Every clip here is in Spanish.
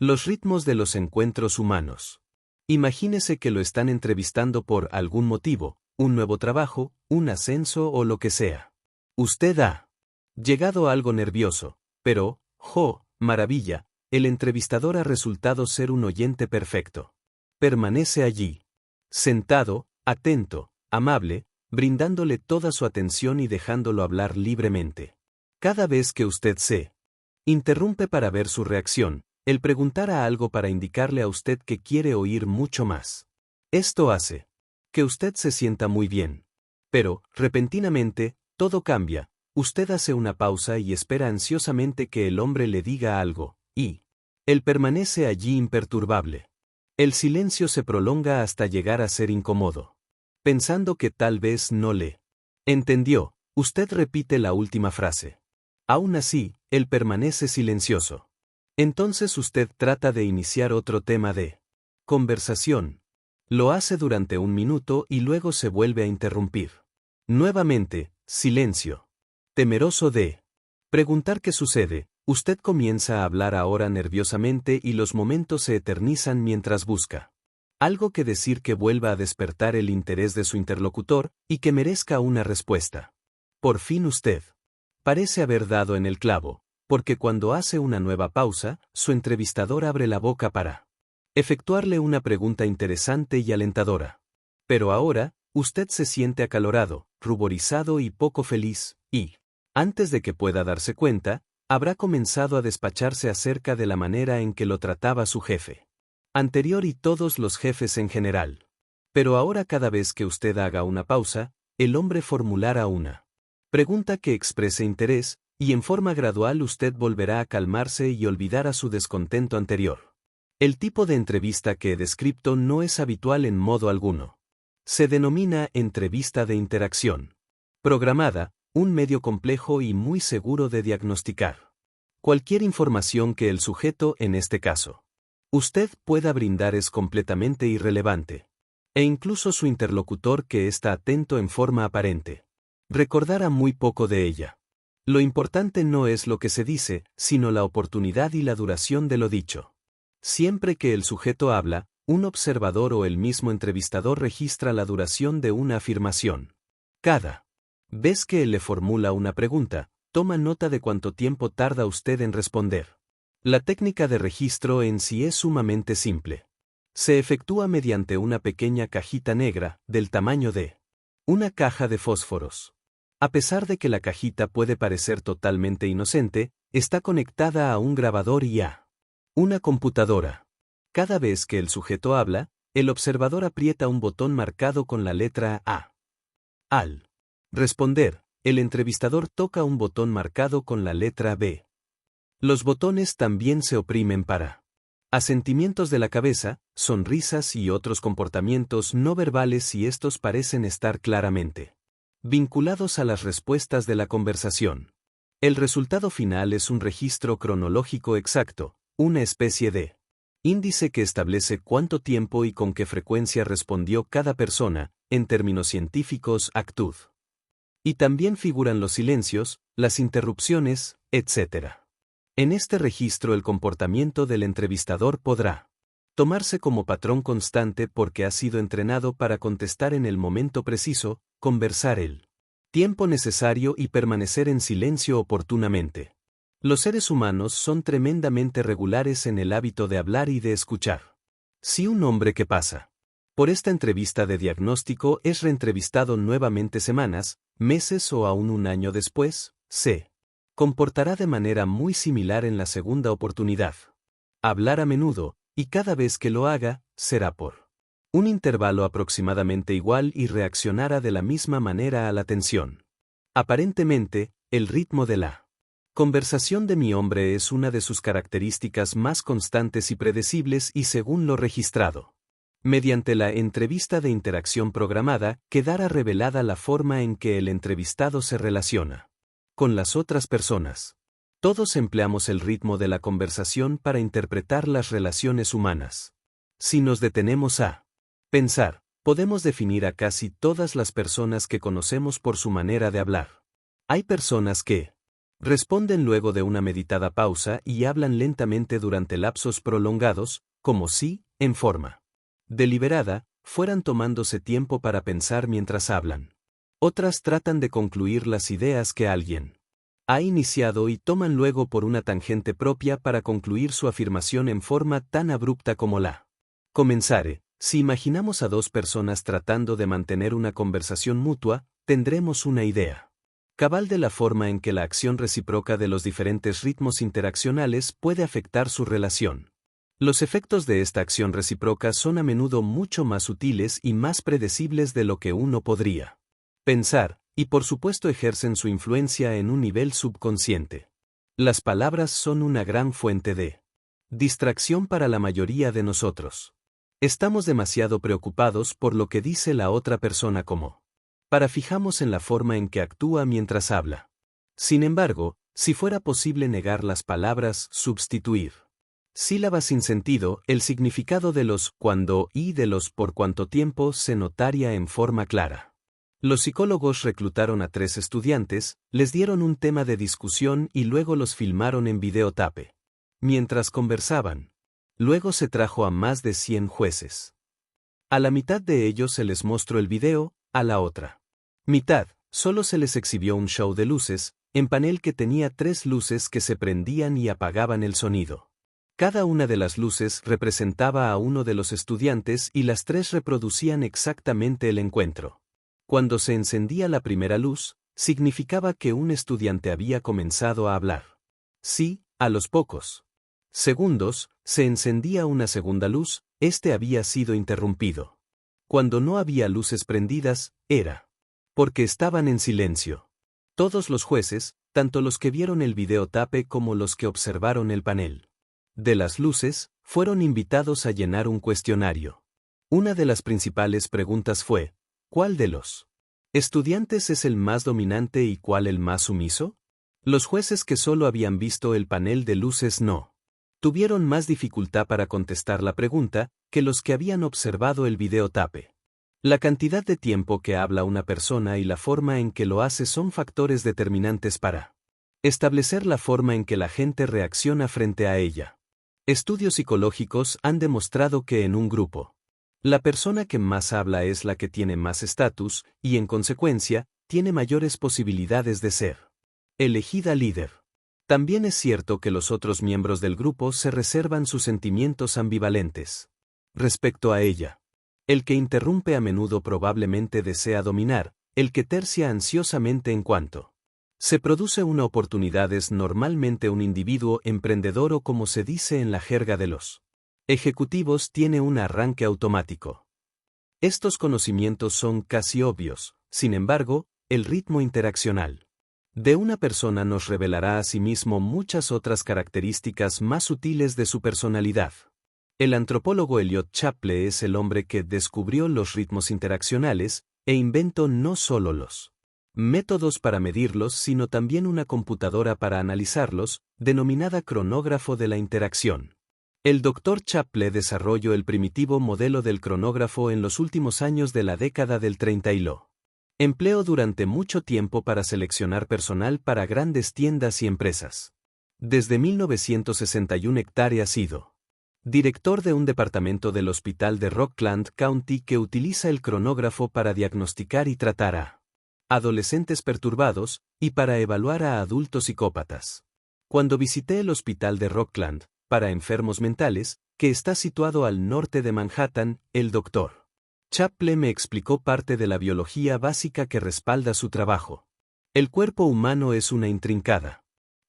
Los ritmos de los encuentros humanos. Imagínese que lo están entrevistando por algún motivo, un nuevo trabajo, un ascenso o lo que sea. Usted ha llegado algo nervioso, pero, maravilla, el entrevistador ha resultado ser un oyente perfecto. Permanece allí, sentado, atento, amable, brindándole toda su atención y dejándolo hablar libremente. Cada vez que usted se interrumpe para ver su reacción, él preguntará algo para indicarle a usted que quiere oír mucho más. Esto hace que usted se sienta muy bien. Pero, repentinamente, todo cambia. Usted hace una pausa y espera ansiosamente que el hombre le diga algo, y él permanece allí imperturbable. El silencio se prolonga hasta llegar a ser incómodo. Pensando que tal vez no le entendió, usted repite la última frase. Aún así, él permanece silencioso. Entonces usted trata de iniciar otro tema de conversación. Lo hace durante un minuto y luego se vuelve a interrumpir. Nuevamente, silencio. Temeroso de preguntar qué sucede, usted comienza a hablar ahora nerviosamente y los momentos se eternizan mientras busca algo que decir que vuelva a despertar el interés de su interlocutor y que merezca una respuesta. Por fin usted parece haber dado en el clavo, porque cuando hace una nueva pausa, su entrevistador abre la boca para efectuarle una pregunta interesante y alentadora. Pero ahora, usted se siente acalorado, ruborizado y poco feliz, y, antes de que pueda darse cuenta, habrá comenzado a despacharse acerca de la manera en que lo trataba su jefe anterior y todos los jefes en general. Pero ahora cada vez que usted haga una pausa, el hombre formulará una pregunta que exprese interés, y en forma gradual usted volverá a calmarse y olvidará su descontento anterior. El tipo de entrevista que he descrito no es habitual en modo alguno. Se denomina entrevista de interacción programada, un medio complejo y muy seguro de diagnosticar cualquier información que el sujeto, en este caso, usted pueda brindar es completamente irrelevante. E incluso su interlocutor que está atento en forma aparente recordará muy poco de ella. Lo importante no es lo que se dice, sino la oportunidad y la duración de lo dicho. Siempre que el sujeto habla, un observador o el mismo entrevistador registra la duración de una afirmación. Cada vez que él le formula una pregunta, toma nota de cuánto tiempo tarda usted en responder. La técnica de registro en sí es sumamente simple. Se efectúa mediante una pequeña cajita negra, del tamaño de una caja de fósforos. A pesar de que la cajita puede parecer totalmente inocente, está conectada a un grabador y a una computadora. Cada vez que el sujeto habla, el observador aprieta un botón marcado con la letra A. Al responder, el entrevistador toca un botón marcado con la letra B. Los botones también se oprimen para asentimientos de la cabeza, sonrisas y otros comportamientos no verbales si estos parecen estar claramente vinculados a las respuestas de la conversación. El resultado final es un registro cronológico exacto, una especie de índice que establece cuánto tiempo y con qué frecuencia respondió cada persona, en términos científicos, actud. Y también figuran los silencios, las interrupciones, etc. En este registro el comportamiento del entrevistador podrá tomarse como patrón constante porque ha sido entrenado para contestar en el momento preciso, conversar el tiempo necesario y permanecer en silencio oportunamente. Los seres humanos son tremendamente regulares en el hábito de hablar y de escuchar. Si un hombre que pasa por esta entrevista de diagnóstico es reentrevistado nuevamente semanas, meses o aún un año después, se comportará de manera muy similar en la segunda oportunidad. Hablar a menudo, y cada vez que lo haga, será por un intervalo aproximadamente igual y reaccionará de la misma manera a la tensión. Aparentemente, el ritmo de la conversación de mi hombre es una de sus características más constantes y predecibles y según lo registrado. Mediante la entrevista de interacción programada, quedará revelada la forma en que el entrevistado se relaciona con las otras personas. Todos empleamos el ritmo de la conversación para interpretar las relaciones humanas. Si nos detenemos a pensar, podemos definir a casi todas las personas que conocemos por su manera de hablar. Hay personas que Responden luego de una meditada pausa y hablan lentamente durante lapsos prolongados, como si, en forma deliberada, fueran tomándose tiempo para pensar mientras hablan. Otras tratan de concluir las ideas que alguien ha iniciado y toman luego por una tangente propia para concluir su afirmación en forma tan abrupta como la comenzare. Si imaginamos a dos personas tratando de mantener una conversación mutua, tendremos una idea cabal de la forma en que la acción recíproca de los diferentes ritmos interaccionales puede afectar su relación. Los efectos de esta acción recíproca son a menudo mucho más sutiles y más predecibles de lo que uno podría pensar, y por supuesto ejercen su influencia en un nivel subconsciente. Las palabras son una gran fuente de distracción para la mayoría de nosotros. Estamos demasiado preocupados por lo que dice la otra persona como para fijarnos en la forma en que actúa mientras habla. Sin embargo, si fuera posible negar las palabras, substituir sílabas sin sentido, el significado de los cuándo y de los por cuánto tiempo se notaría en forma clara. Los psicólogos reclutaron a 3 estudiantes, les dieron un tema de discusión y luego los filmaron en videotape mientras conversaban. Luego se trajo a más de 100 jueces. A la mitad de ellos se les mostró el video, a la otra mitad, solo se les exhibió un show de luces, en panel que tenía 3 luces que se prendían y apagaban el sonido. Cada una de las luces representaba a uno de los estudiantes y las 3 reproducían exactamente el encuentro. Cuando se encendía la primera luz, significaba que un estudiante había comenzado a hablar. Si, a los pocos segundos, se encendía una segunda luz, este había sido interrumpido. Cuando no había luces prendidas, era porque estaban en silencio. Todos los jueces, tanto los que vieron el videotape como los que observaron el panel de las luces, fueron invitados a llenar un cuestionario. Una de las principales preguntas fue, ¿cuál de los estudiantes es el más dominante y cuál el más sumiso? Los jueces que solo habían visto el panel de luces no tuvieron más dificultad para contestar la pregunta que los que habían observado el videotape. La cantidad de tiempo que habla una persona y la forma en que lo hace son factores determinantes para establecer la forma en que la gente reacciona frente a ella. Estudios psicológicos han demostrado que en un grupo, la persona que más habla es la que tiene más estatus y, en consecuencia, tiene mayores posibilidades de ser elegida líder. También es cierto que los otros miembros del grupo se reservan sus sentimientos ambivalentes respecto a ella. El que interrumpe a menudo probablemente desea dominar, el que tercia ansiosamente en cuanto se produce una oportunidad es normalmente un individuo emprendedor o, como se dice en la jerga de los ejecutivos, tiene un arranque automático. Estos conocimientos son casi obvios, sin embargo, el ritmo interaccional de una persona nos revelará asimismo muchas otras características más sutiles de su personalidad. El antropólogo Elliot Chapley es el hombre que descubrió los ritmos interaccionales e inventó no solo los métodos para medirlos, sino también una computadora para analizarlos, denominada cronógrafo de la interacción. El Dr. Chapley desarrolló el primitivo modelo del cronógrafo en los últimos años de la década del 30 y lo empleó durante mucho tiempo para seleccionar personal para grandes tiendas y empresas. Desde 1961 ha sido director de un departamento del Hospital de Rockland County que utiliza el cronógrafo para diagnosticar y tratar a adolescentes perturbados y para evaluar a adultos psicópatas. Cuando visité el Hospital de Rockland, para enfermos mentales, que está situado al norte de Manhattan, el Dr. Chapley me explicó parte de la biología básica que respalda su trabajo. El cuerpo humano es una intrincada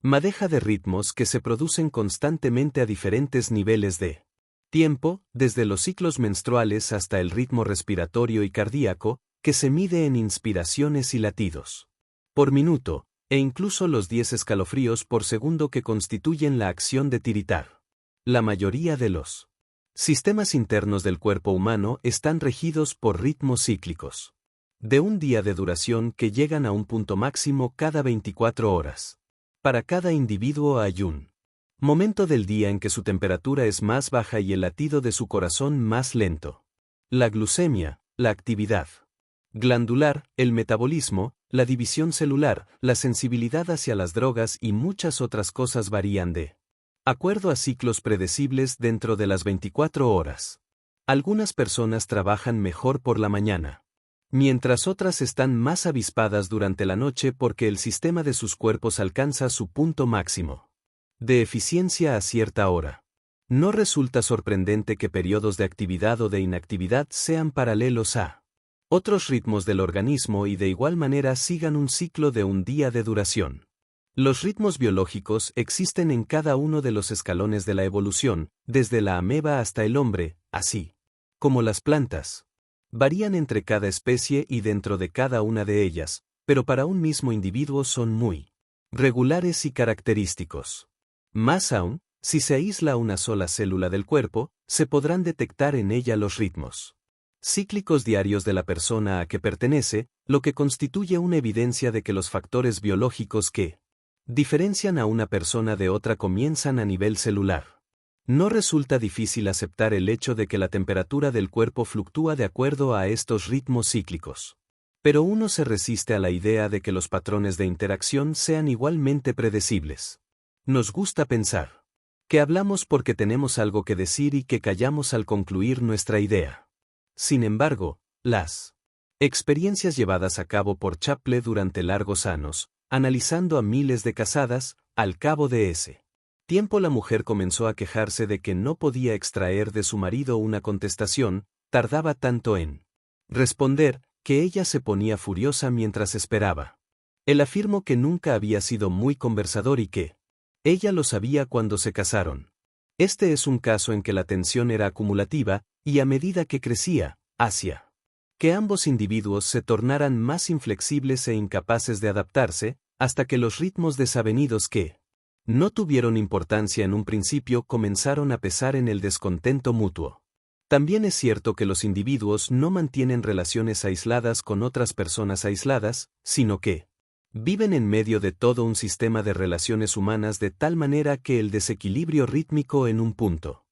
madeja de ritmos que se producen constantemente a diferentes niveles de tiempo, desde los ciclos menstruales hasta el ritmo respiratorio y cardíaco, que se mide en inspiraciones y latidos por minuto, e incluso los 10 escalofríos por segundo que constituyen la acción de tiritar. La mayoría de los sistemas internos del cuerpo humano están regidos por ritmos cíclicos de un día de duración que llegan a un punto máximo cada 24 horas. Para cada individuo hay un momento del día en que su temperatura es más baja y el latido de su corazón más lento. La glucemia, la actividad glandular, el metabolismo, la división celular, la sensibilidad hacia las drogas y muchas otras cosas varían de acuerdo a ciclos predecibles dentro de las 24 horas. Algunas personas trabajan mejor por la mañana, mientras otras están más avispadas durante la noche porque el sistema de sus cuerpos alcanza su punto máximo de eficiencia a cierta hora. No resulta sorprendente que periodos de actividad o de inactividad sean paralelos a otros ritmos del organismo y de igual manera sigan un ciclo de un día de duración. Los ritmos biológicos existen en cada uno de los escalones de la evolución, desde la ameba hasta el hombre, así como las plantas. Varían entre cada especie y dentro de cada una de ellas, pero para un mismo individuo son muy regulares y característicos. Más aún, si se aísla una sola célula del cuerpo, se podrán detectar en ella los ritmos cíclicos diarios de la persona a que pertenece, lo que constituye una evidencia de que los factores biológicos que diferencian a una persona de otra comienzan a nivel celular. No resulta difícil aceptar el hecho de que la temperatura del cuerpo fluctúa de acuerdo a estos ritmos cíclicos. Pero uno se resiste a la idea de que los patrones de interacción sean igualmente predecibles. Nos gusta pensar que hablamos porque tenemos algo que decir y que callamos al concluir nuestra idea. Sin embargo, las experiencias llevadas a cabo por Chapley durante largos años, analizando a miles de casadas, al cabo de ese tiempo la mujer comenzó a quejarse de que no podía extraer de su marido una contestación, tardaba tanto en responder, que ella se ponía furiosa mientras esperaba. Él afirmó que nunca había sido muy conversador y que ella lo sabía cuando se casaron. Este es un caso en que la tensión era acumulativa, y a medida que crecía, hacia que ambos individuos se tornaran más inflexibles e incapaces de adaptarse, hasta que los ritmos desavenidos que no tuvieron importancia en un principio comenzaron a pesar en el descontento mutuo. También es cierto que los individuos no mantienen relaciones aisladas con otras personas aisladas, sino que viven en medio de todo un sistema de relaciones humanas de tal manera que el desequilibrio rítmico en un punto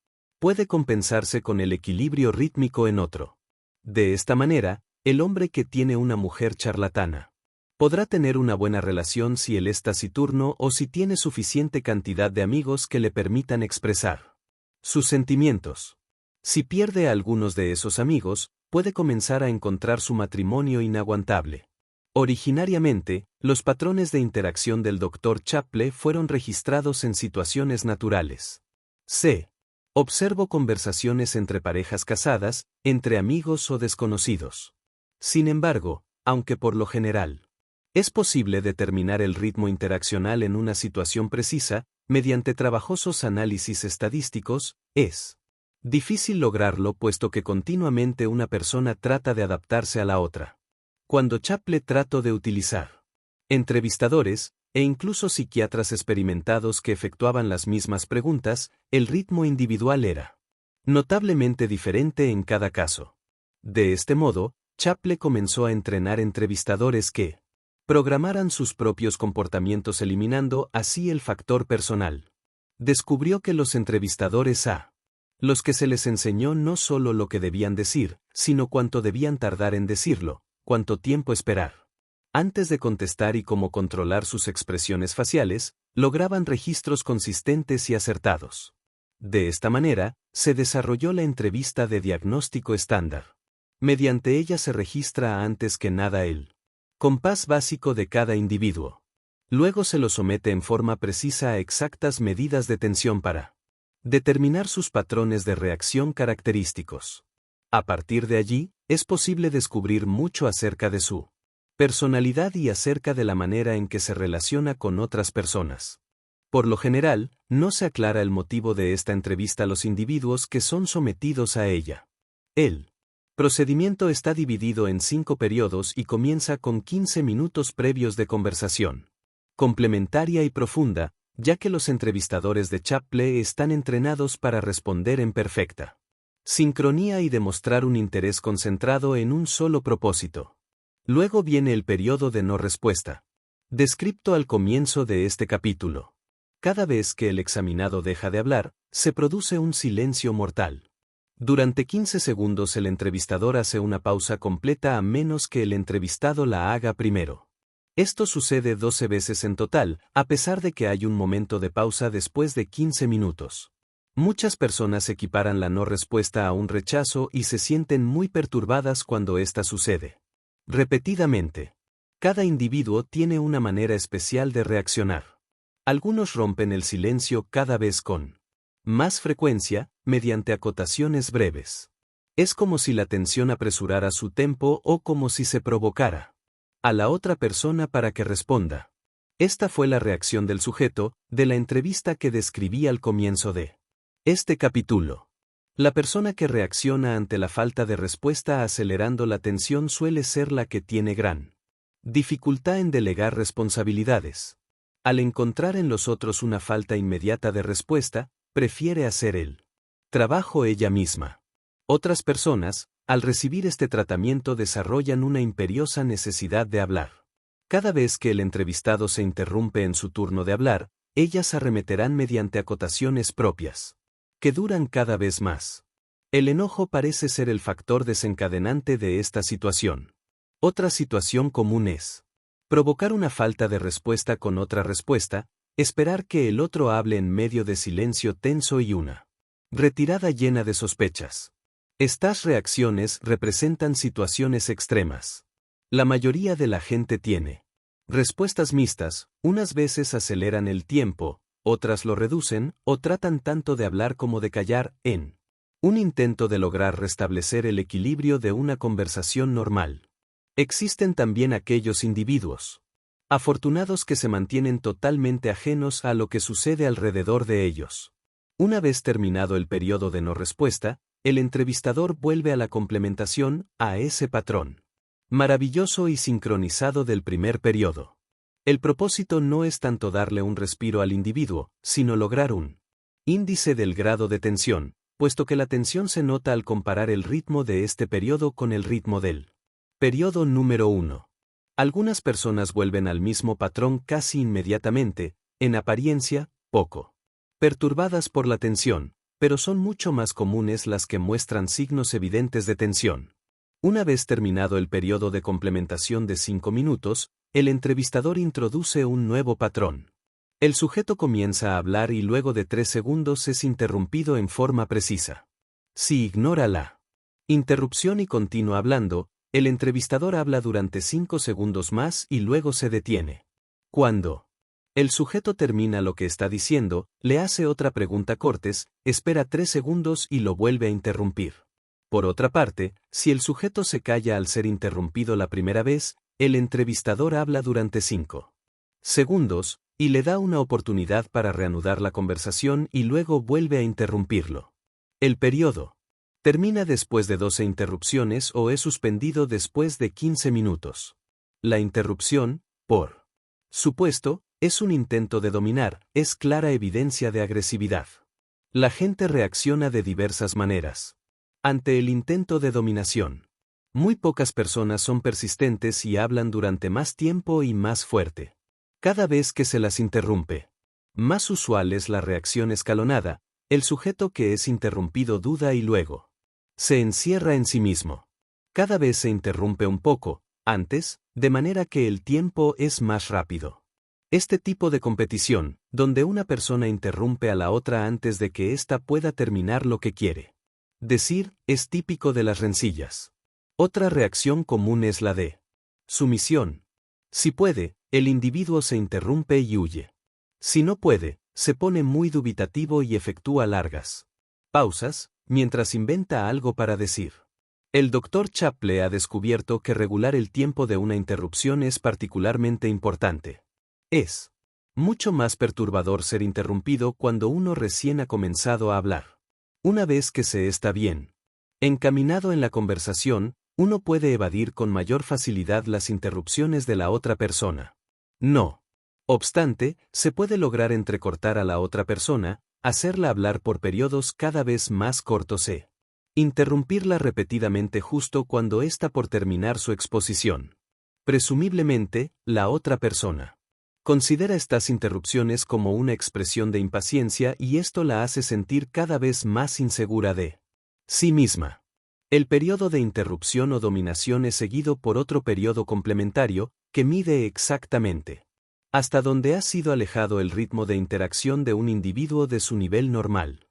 puede compensarse con el equilibrio rítmico en otro. De esta manera, el hombre que tiene una mujer charlatana podrá tener una buena relación si él es taciturno o si tiene suficiente cantidad de amigos que le permitan expresar sus sentimientos. Si pierde a algunos de esos amigos, puede comenzar a encontrar su matrimonio inaguantable. Originariamente, los patrones de interacción del Dr. Chapley fueron registrados en situaciones naturales. C. Observo conversaciones entre parejas casadas, entre amigos o desconocidos. Sin embargo, aunque por lo general es posible determinar el ritmo interaccional en una situación precisa, mediante trabajosos análisis estadísticos, es difícil lograrlo puesto que continuamente una persona trata de adaptarse a la otra. Cuando Chapley trató de utilizar entrevistadores, e incluso psiquiatras experimentados que efectuaban las mismas preguntas, el ritmo individual era notablemente diferente en cada caso. De este modo, Chapley comenzó a entrenar entrevistadores que programaran sus propios comportamientos eliminando así el factor personal. Descubrió que los entrevistadores a los que se les enseñó no solo lo que debían decir, sino cuánto debían tardar en decirlo, cuánto tiempo esperar antes de contestar y cómo controlar sus expresiones faciales, lograban registros consistentes y acertados. De esta manera, se desarrolló la entrevista de diagnóstico estándar. Mediante ella se registra antes que nada el compás básico de cada individuo. Luego se lo somete en forma precisa a exactas medidas de tensión para determinar sus patrones de reacción característicos. A partir de allí, es posible descubrir mucho acerca de su personalidad y acerca de la manera en que se relaciona con otras personas. Por lo general, no se aclara el motivo de esta entrevista a los individuos que son sometidos a ella. El procedimiento está dividido en 5 periodos y comienza con 15 minutos previos de conversación complementaria y profunda, ya que los entrevistadores de Chapley están entrenados para responder en perfecta sincronía y demostrar un interés concentrado en un solo propósito. Luego viene el periodo de no respuesta, descrito al comienzo de este capítulo. Cada vez que el examinado deja de hablar, se produce un silencio mortal. Durante 15 segundos el entrevistador hace una pausa completa a menos que el entrevistado la haga primero. Esto sucede 12 veces en total, a pesar de que hay un momento de pausa después de 15 minutos. Muchas personas equiparan la no respuesta a un rechazo y se sienten muy perturbadas cuando esta sucede. Repetidamente. Cada individuo tiene una manera especial de reaccionar. Algunos rompen el silencio cada vez con más frecuencia, mediante acotaciones breves. Es como si la tensión apresurara su tempo o como si se provocara a la otra persona para que responda. Esta fue la reacción del sujeto de la entrevista que describí al comienzo de este capítulo. La persona que reacciona ante la falta de respuesta acelerando la tensión suele ser la que tiene gran dificultad en delegar responsabilidades. Al encontrar en los otros una falta inmediata de respuesta, prefiere hacer el trabajo ella misma. Otras personas, al recibir este tratamiento, desarrollan una imperiosa necesidad de hablar. Cada vez que el entrevistado se interrumpe en su turno de hablar, ellas arremeterán mediante acotaciones propias, que duran cada vez más. El enojo parece ser el factor desencadenante de esta situación. Otra situación común es provocar una falta de respuesta con otra respuesta, esperar que el otro hable en medio de silencio tenso y una retirada llena de sospechas. Estas reacciones representan situaciones extremas. La mayoría de la gente tiene respuestas mixtas, unas veces aceleran el tiempo, otras lo reducen o tratan tanto de hablar como de callar, en un intento de lograr restablecer el equilibrio de una conversación normal. Existen también aquellos individuos afortunados que se mantienen totalmente ajenos a lo que sucede alrededor de ellos. Una vez terminado el periodo de no respuesta, el entrevistador vuelve a la complementación, a ese patrón maravilloso y sincronizado del primer periodo. El propósito no es tanto darle un respiro al individuo, sino lograr un índice del grado de tensión, puesto que la tensión se nota al comparar el ritmo de este periodo con el ritmo del periodo número 1. Algunas personas vuelven al mismo patrón casi inmediatamente, en apariencia, poco perturbadas por la tensión, pero son mucho más comunes las que muestran signos evidentes de tensión. Una vez terminado el periodo de complementación de 5 minutos, el entrevistador introduce un nuevo patrón. El sujeto comienza a hablar y luego de 3 segundos es interrumpido en forma precisa. Si ignora la interrupción y continúa hablando, el entrevistador habla durante 5 segundos más y luego se detiene. Cuando el sujeto termina lo que está diciendo, le hace otra pregunta cortés, espera 3 segundos y lo vuelve a interrumpir. Por otra parte, si el sujeto se calla al ser interrumpido la primera vez, el entrevistador habla durante 5 segundos, y le da una oportunidad para reanudar la conversación y luego vuelve a interrumpirlo. El periodo termina después de 12 interrupciones o es suspendido después de 15 minutos. La interrupción, por supuesto, es un intento de dominar, es clara evidencia de agresividad. La gente reacciona de diversas maneras ante el intento de dominación. Muy pocas personas son persistentes y hablan durante más tiempo y más fuerte. Cada vez que se las interrumpe. Más usual es la reacción escalonada, el sujeto que es interrumpido duda y luego se encierra en sí mismo. Cada vez se interrumpe un poco, antes, de manera que el tiempo es más rápido. Este tipo de competición, donde una persona interrumpe a la otra antes de que ésta pueda terminar lo que quiere decir, es típico de las rencillas. Otra reacción común es la de sumisión. Si puede, el individuo se interrumpe y huye. Si no puede, se pone muy dubitativo y efectúa largas pausas, mientras inventa algo para decir. El Dr. Chapley ha descubierto que regular el tiempo de una interrupción es particularmente importante. Es mucho más perturbador ser interrumpido cuando uno recién ha comenzado a hablar. Una vez que se está bien encaminado en la conversación, uno puede evadir con mayor facilidad las interrupciones de la otra persona. No obstante, se puede lograr entrecortar a la otra persona, hacerla hablar por periodos cada vez más cortos e interrumpirla repetidamente justo cuando está por terminar su exposición. Presumiblemente, la otra persona considera estas interrupciones como una expresión de impaciencia y esto la hace sentir cada vez más insegura de sí misma. El periodo de interrupción o dominación es seguido por otro periodo complementario, que mide exactamente hasta donde ha sido alejado el ritmo de interacción de un individuo de su nivel normal.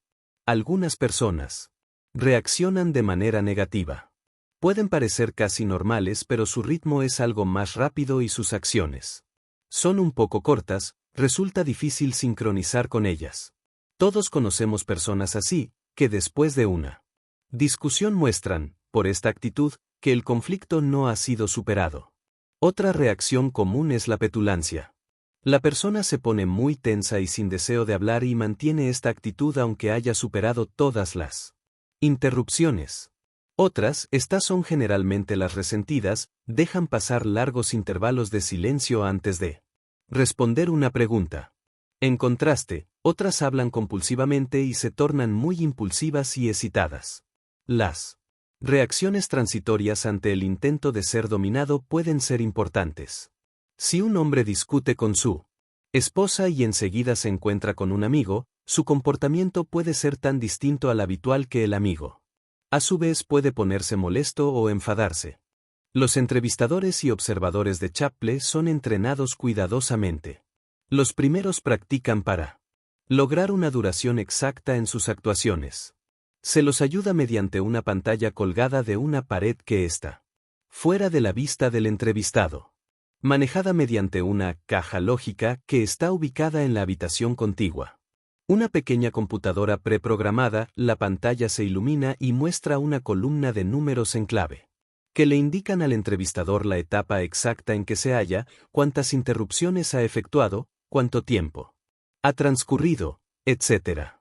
Algunas personas reaccionan de manera negativa. Pueden parecer casi normales, pero su ritmo es algo más rápido y sus acciones son un poco cortas, resulta difícil sincronizar con ellas. Todos conocemos personas así, que después de una discusión muestran, por esta actitud, que el conflicto no ha sido superado. Otra reacción común es la petulancia. La persona se pone muy tensa y sin deseo de hablar y mantiene esta actitud aunque haya superado todas las interrupciones. Otras, estas son generalmente las resentidas, dejan pasar largos intervalos de silencio antes de responder una pregunta. En contraste, otras hablan compulsivamente y se tornan muy impulsivas y excitadas. Las reacciones transitorias ante el intento de ser dominado pueden ser importantes. Si un hombre discute con su esposa y enseguida se encuentra con un amigo, su comportamiento puede ser tan distinto al habitual que el amigo a su vez puede ponerse molesto o enfadarse. Los entrevistadores y observadores de Chaplin son entrenados cuidadosamente. Los primeros practican para lograr una duración exacta en sus actuaciones. Se los ayuda mediante una pantalla colgada de una pared que está fuera de la vista del entrevistado, manejada mediante una caja lógica que está ubicada en la habitación contigua. Una pequeña computadora preprogramada, la pantalla se ilumina y muestra una columna de números en clave, que le indican al entrevistador la etapa exacta en que se halla, cuántas interrupciones ha efectuado, cuánto tiempo ha transcurrido, etc.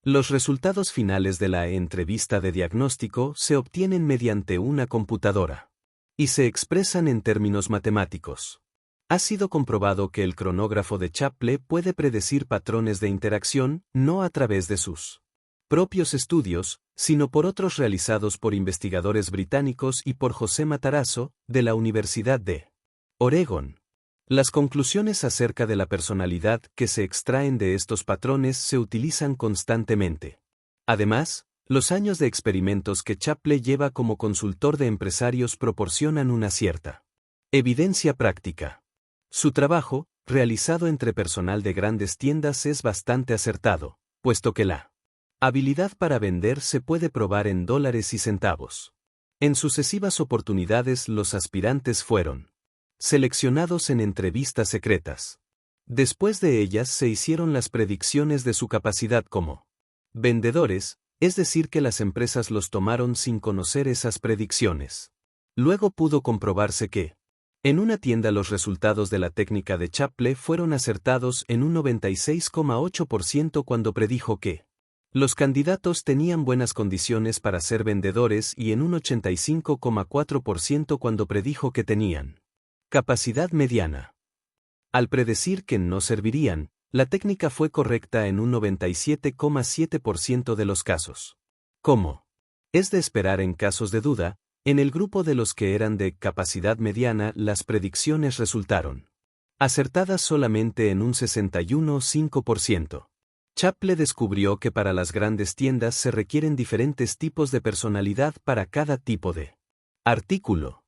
Los resultados finales de la entrevista de diagnóstico se obtienen mediante una computadora y se expresan en términos matemáticos. Ha sido comprobado que el cronógrafo de Chaplin puede predecir patrones de interacción, no a través de sus propios estudios, sino por otros realizados por investigadores británicos y por José Matarazzo, de la Universidad de Oregón. Las conclusiones acerca de la personalidad que se extraen de estos patrones se utilizan constantemente. Además, los años de experimentos que Chaplin lleva como consultor de empresarios proporcionan una cierta evidencia práctica. Su trabajo, realizado entre personal de grandes tiendas, es bastante acertado, puesto que la habilidad para vender se puede probar en dólares y centavos. En sucesivas oportunidades los aspirantes fueron seleccionados en entrevistas secretas. Después de ellas se hicieron las predicciones de su capacidad como vendedores, es decir que las empresas los tomaron sin conocer esas predicciones. Luego pudo comprobarse que en una tienda los resultados de la técnica de Chaplin fueron acertados en un 96,8% cuando predijo que los candidatos tenían buenas condiciones para ser vendedores y en un 85,4% cuando predijo que tenían capacidad mediana. Al predecir que no servirían, la técnica fue correcta en un 97,7% de los casos. Como es de esperar en casos de duda, en el grupo de los que eran de capacidad mediana las predicciones resultaron acertadas solamente en un 61,5%. Chaplin descubrió que para las grandes tiendas se requieren diferentes tipos de personalidad para cada tipo de artículo.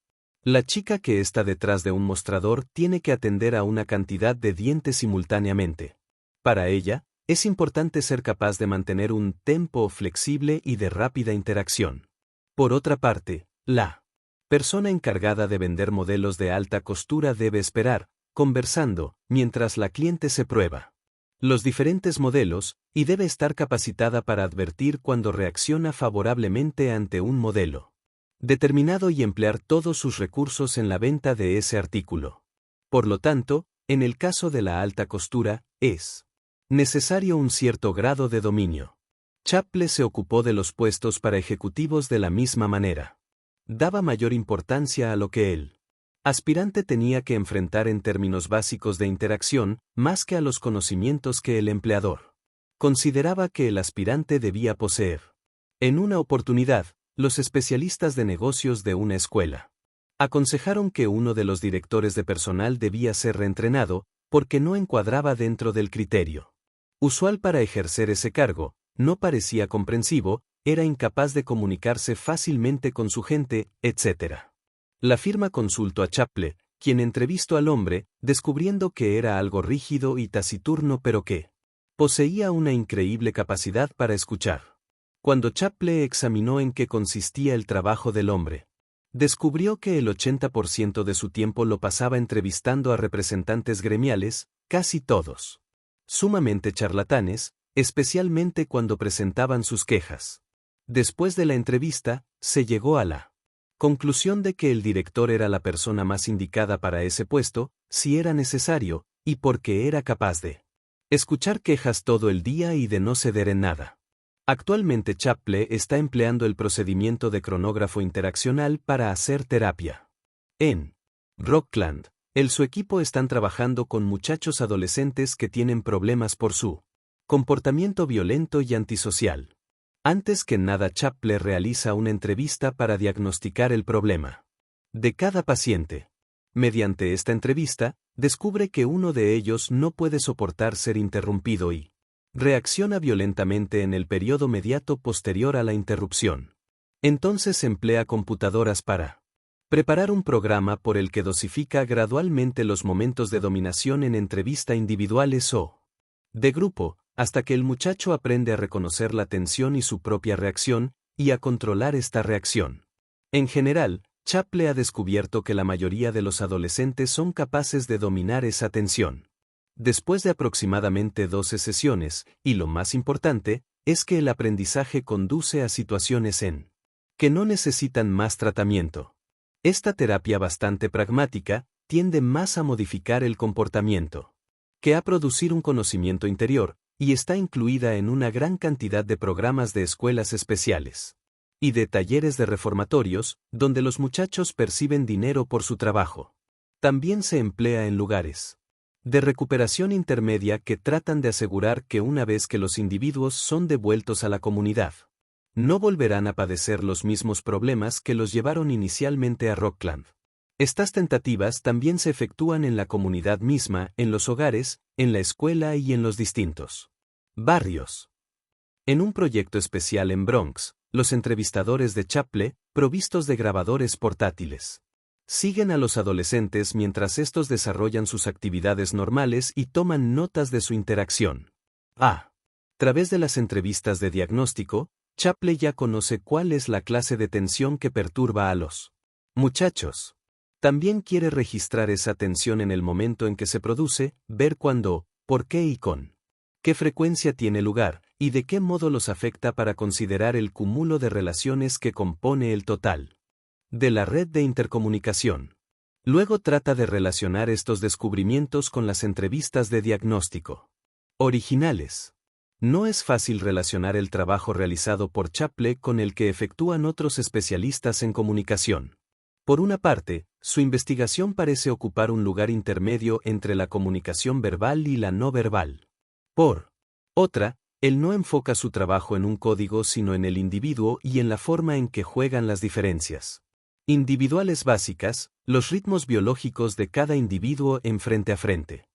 La chica que está detrás de un mostrador tiene que atender a una cantidad de dientes simultáneamente. Para ella, es importante ser capaz de mantener un tempo flexible y de rápida interacción. Por otra parte, la persona encargada de vender modelos de alta costura debe esperar, conversando, mientras la cliente se prueba los diferentes modelos, y debe estar capacitada para advertir cuando reacciona favorablemente ante un modelo determinado y emplear todos sus recursos en la venta de ese artículo. Por lo tanto, en el caso de la alta costura, es necesario un cierto grado de dominio. Chaplin se ocupó de los puestos para ejecutivos de la misma manera. Daba mayor importancia a lo que el aspirante tenía que enfrentar en términos básicos de interacción, más que a los conocimientos que el empleador consideraba que el aspirante debía poseer. En una oportunidad, los especialistas de negocios de una escuela aconsejaron que uno de los directores de personal debía ser reentrenado, porque no encuadraba dentro del criterio usual para ejercer ese cargo, no parecía comprensivo, era incapaz de comunicarse fácilmente con su gente, etc. La firma consultó a Chaple, quien entrevistó al hombre, descubriendo que era algo rígido y taciturno pero que poseía una increíble capacidad para escuchar. Cuando Chaple examinó en qué consistía el trabajo del hombre, descubrió que el 80% de su tiempo lo pasaba entrevistando a representantes gremiales, casi todos sumamente charlatanes, especialmente cuando presentaban sus quejas. Después de la entrevista, se llegó a la conclusión de que el director era la persona más indicada para ese puesto, si era necesario, y porque era capaz de escuchar quejas todo el día y de no ceder en nada. Actualmente Chaple está empleando el procedimiento de cronógrafo interaccional para hacer terapia. En Rockland, su equipo están trabajando con muchachos adolescentes que tienen problemas por su comportamiento violento y antisocial. Antes que nada, Chaple realiza una entrevista para diagnosticar el problema de cada paciente. Mediante esta entrevista, descubre que uno de ellos no puede soportar ser interrumpido y reacciona violentamente en el periodo mediato posterior a la interrupción. Entonces emplea computadoras para preparar un programa por el que dosifica gradualmente los momentos de dominación en entrevista individuales o de grupo, hasta que el muchacho aprende a reconocer la tensión y su propia reacción, y a controlar esta reacción. En general, Chaple ha descubierto que la mayoría de los adolescentes son capaces de dominar esa tensión. Después de aproximadamente 12 sesiones, y lo más importante, es que el aprendizaje conduce a situaciones en que no necesitan más tratamiento. Esta terapia bastante pragmática tiende más a modificar el comportamiento que a producir un conocimiento interior, y está incluida en una gran cantidad de programas de escuelas especiales y de talleres de reformatorios, donde los muchachos perciben dinero por su trabajo. También se emplea en lugares de recuperación intermedia que tratan de asegurar que una vez que los individuos son devueltos a la comunidad, no volverán a padecer los mismos problemas que los llevaron inicialmente a Rockland. Estas tentativas también se efectúan en la comunidad misma, en los hogares, en la escuela y en los distintos barrios. En un proyecto especial en Bronx, los entrevistadores de Chaple, provistos de grabadores portátiles, siguen a los adolescentes mientras estos desarrollan sus actividades normales y toman notas de su interacción. A través de las entrevistas de diagnóstico, Chaple ya conoce cuál es la clase de tensión que perturba a los muchachos. También quiere registrar esa tensión en el momento en que se produce, ver cuándo, por qué y con qué frecuencia tiene lugar, y de qué modo los afecta para considerar el cúmulo de relaciones que compone el total de la red de intercomunicación. Luego trata de relacionar estos descubrimientos con las entrevistas de diagnóstico originales. No es fácil relacionar el trabajo realizado por Chaple con el que efectúan otros especialistas en comunicación. Por una parte, su investigación parece ocupar un lugar intermedio entre la comunicación verbal y la no verbal. Por otra, él no enfoca su trabajo en un código sino en el individuo y en la forma en que juegan las diferencias individuales básicas, los ritmos biológicos de cada individuo en frente a frente.